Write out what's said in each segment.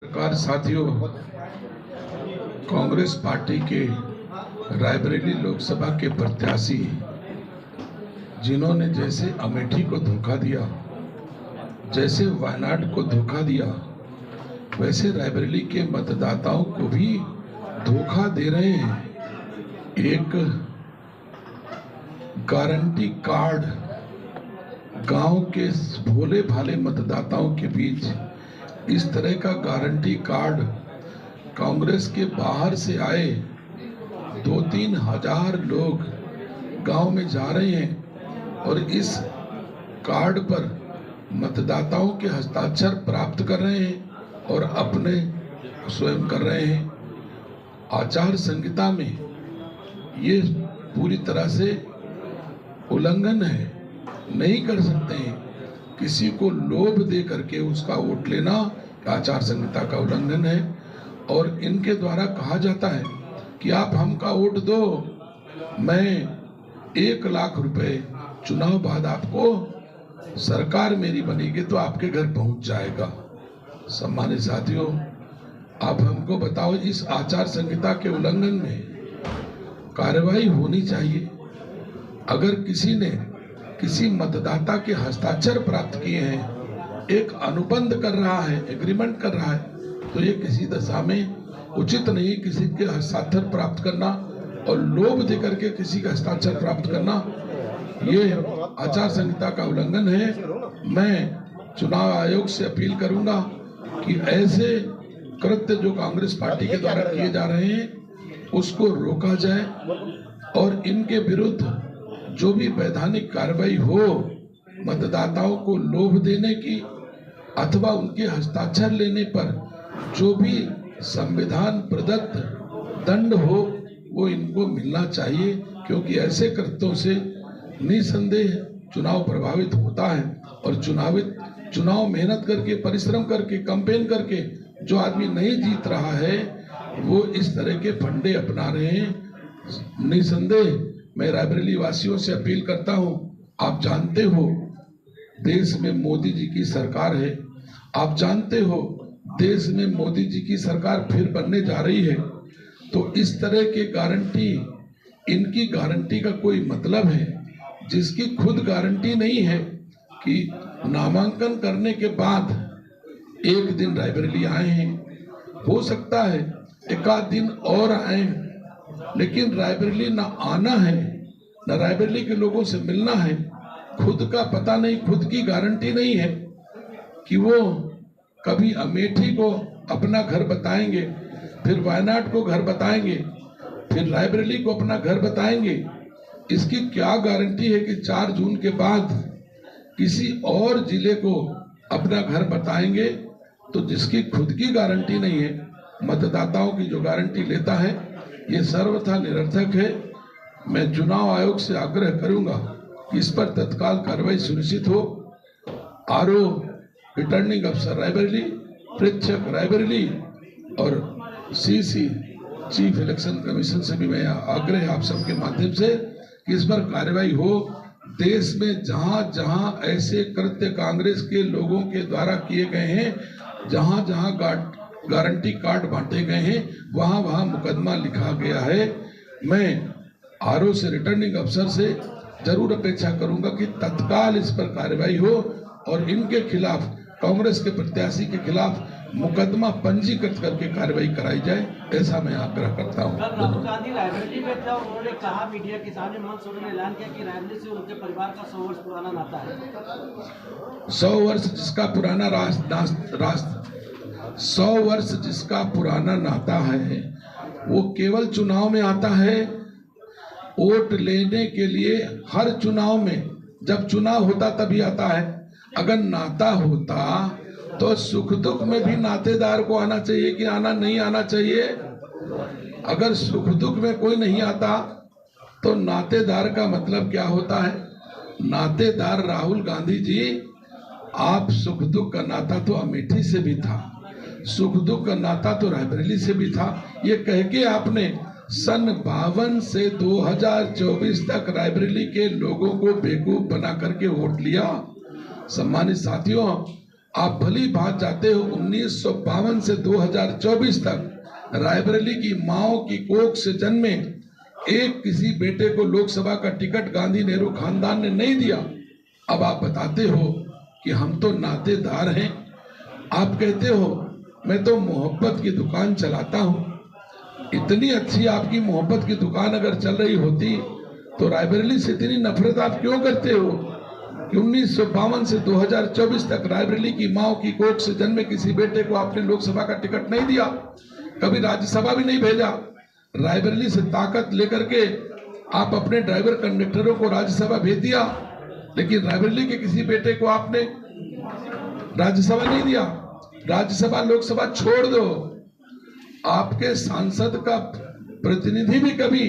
सरकार साथियों, कांग्रेस पार्टी के रायबरेली लोकसभा के प्रत्याशी जिन्होंने जैसे अमेठी को धोखा दिया, जैसे वायनाड को धोखा दिया, वैसे रायबरेली के मतदाताओं को भी धोखा दे रहे हैं। एक गारंटी कार्ड गांव के भोले भाले मतदाताओं के बीच इस तरह का गारंटी कार्ड कांग्रेस के बाहर से आए 2-3 हजार लोग गांव में जा रहे हैं और इस कार्ड पर मतदाताओं के हस्ताक्षर प्राप्त कर रहे हैं और अपने स्वयं कर रहे हैं। आचार संहिता में ये पूरी तरह से उल्लंघन है। नहीं कर सकते हैं। किसी को लोभ दे करके उसका वोट लेना आचार संहिता का उल्लंघन है। और इनके द्वारा कहा जाता है कि आप हमका वोट दो, मैं 1 लाख रुपए चुनाव बाद आपको सरकार मेरी बनेगी तो आपके घर पहुंच जाएगा। सम्मानित साथियों, आप हमको बताओ, इस आचार संहिता के उल्लंघन में कार्रवाई होनी चाहिए। अगर किसी ने किसी मतदाता के हस्ताक्षर प्राप्त किए हैं, एक अनुबंध कर रहा है, एग्रीमेंट कर रहा है, तो ये किसी दशा में उचित नहीं। किसी के हस्ताक्षर प्राप्त करना और लोभ देकर के किसी का हस्ताक्षर प्राप्त करना, ये आचार संहिता का उल्लंघन है। मैं चुनाव आयोग से अपील करूंगा कि ऐसे कृत्य जो कांग्रेस पार्टी के द्वारा किए जा रहे हैं उसको रोका जाए और इनके विरुद्ध जो भी वैधानिक कार्रवाई हो, मतदाताओं को लोभ देने की अथवा उनके हस्ताक्षर लेने पर जो भी संविधान प्रदत्त दंड हो वो इनको मिलना चाहिए, क्योंकि ऐसे कृत्यों से निसंदेह चुनाव प्रभावित होता है। और चुनाव मेहनत करके, परिश्रम करके, कैंपेन करके जो आदमी नहीं जीत रहा है वो इस तरह के फंडे अपना रहे हैं। निसंदेह मैं रायबरेली वासियों से अपील करता हूं, आप जानते हो देश में मोदी जी की सरकार है, आप जानते हो देश में मोदी जी की सरकार फिर बनने जा रही है, तो इस तरह के गारंटी, इनकी गारंटी का कोई मतलब है जिसकी खुद गारंटी नहीं है कि नामांकन करने के बाद एक दिन रायबरेली आए हैं, हो सकता है एक आध दिन और आए, लेकिन रायबरेली ना आना है, ना रायबरेली के लोगों से मिलना है। खुद का पता नहीं, खुद की गारंटी नहीं है कि वो कभी अमेठी को अपना घर बताएंगे, फिर वायनाड को घर बताएंगे, फिर रायबरेली को अपना घर बताएंगे। इसकी क्या गारंटी है कि 4 जून के बाद किसी और जिले को अपना घर बताएंगे? तो जिसकी खुद की गारंटी नहीं है, मतदाताओं की जो गारंटी लेता है, ये सर्वथा निरर्थक है। मैं चुनाव आयोग से आग्रह करूंगा कि इस पर तत्काल कार्रवाई सुनिश्चित हो। आरओ, रिटर्निंग अफसर रायबरेली, प्रेक्षक रायबरेली और सीसी चीफ इलेक्शन कमीशन से भी मैं आग्रह आप सबके माध्यम से कि इस पर कार्रवाई हो। देश में जहां जहां ऐसे कृत्य कांग्रेस के लोगों के द्वारा किए गए हैं, जहां जहां गारंटी कार्ड बांटे गए हैं, वहां वहां मुकदमा लिखा गया है। मैं आरओ से, रिटर्निंग अफसर से जरूर अपेक्षा करूंगा कि तत्काल इस पर कार्रवाई हो और इनके खिलाफ, कांग्रेस के प्रत्याशी के खिलाफ मुकदमा पंजीकृत करके कार्रवाई कराई जाए, ऐसा मैं आग्रह करता हूं। राहुल गांधी रायबरेली में थे और उन्होंने कहा मीडिया के सामने, मनोज सोरेन ने ऐलान किया कि रायबरेली से उनके परिवार का 100 वर्ष पुराना नाता है। 100 वर्ष जिसका पुराना 100 वर्ष जिसका पुराना नाता है वो केवल चुनाव में आता है। वोट लेने के लिए हर चुनाव में, जब चुनाव होता तभी आता है। अगर नाता होता तो सुख दुख में भी नातेदार को आना चाहिए कि आना नहीं आना चाहिए। अगर सुख दुख में कोई नहीं आता तो नातेदार का मतलब क्या होता है? नातेदार राहुल गांधी जी, आप सुख दुख का नाता तो अमेठी से भी था, सुख दुख का नाता तो रायबरेली से भी था। ये कह के आपने सन 52 से 2024 तक रायबरेली के लोगों को बेवकूफ बना करके वोट लिया। सम्मानित साथियों, आप भली बात जाते हो 1952 से 2024 तक रायबरेली की माओ की कोख से जन्मे एक किसी बेटे को लोकसभा का टिकट गांधी नेहरू खानदान ने नहीं दिया। अब आप बताते हो कि हम तो नातेदार हैं। आप कहते हो मैं तो मोहब्बत की दुकान चलाता हूं। इतनी अच्छी आपकी मोहब्बत की दुकान अगर चल रही होती तो रायबरेली से इतनी नफरत आप क्यों करते हो कि 1952 से 2024 तक रायबरेली की माओ की कोख से जन्मे किसी बेटे को आपने लोकसभा का टिकट नहीं दिया, कभी राज्यसभा भी नहीं भेजा। रायबरेली से ताकत लेकर के आप अपने ड्राइवर कंडक्टरों को राज्यसभा भेज दिया, लेकिन रायबरेली के किसी बेटे को आपने राज्यसभा नहीं दिया। राज्यसभा लोकसभा छोड़ दो, आपके सांसद का प्रतिनिधि भी कभी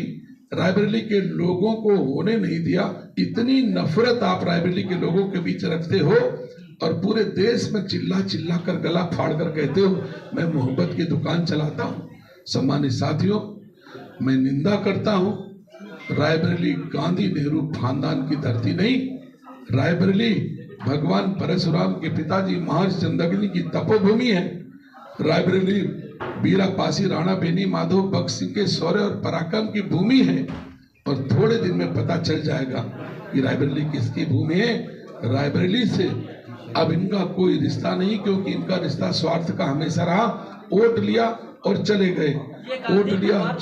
रायबरेली के लोगों को होने नहीं दिया। इतनी नफरत आप रायबरेली के लोगों के बीच रखते हो और पूरे देश में चिल्ला चिल्ला कर गला फाड़ कर कहते हो मैं मोहब्बत की दुकान चलाता हूं। सम्मानित साथियों, मैं निंदा करता हूं, रायबरेली गांधी नेहरू खानदान की धरती नहीं, रायबरेली भगवान परशुराम के पिताजी महर्षि चंद्रगिनी की तपोभूमि है। रायबरेली बीरा पासी राणा बेनी माधव भगत सिंह के शौर्य और पराक्रम की भूमि है और थोड़े दिन में पता चल जाएगा कि रायबरेली किसकी भूमि है। रायबरेली से अब इनका कोई रिश्ता नहीं, क्योंकि इनका रिश्ता स्वार्थ का हमेशा रहा। वोट लिया और चले गए, वोट लिया।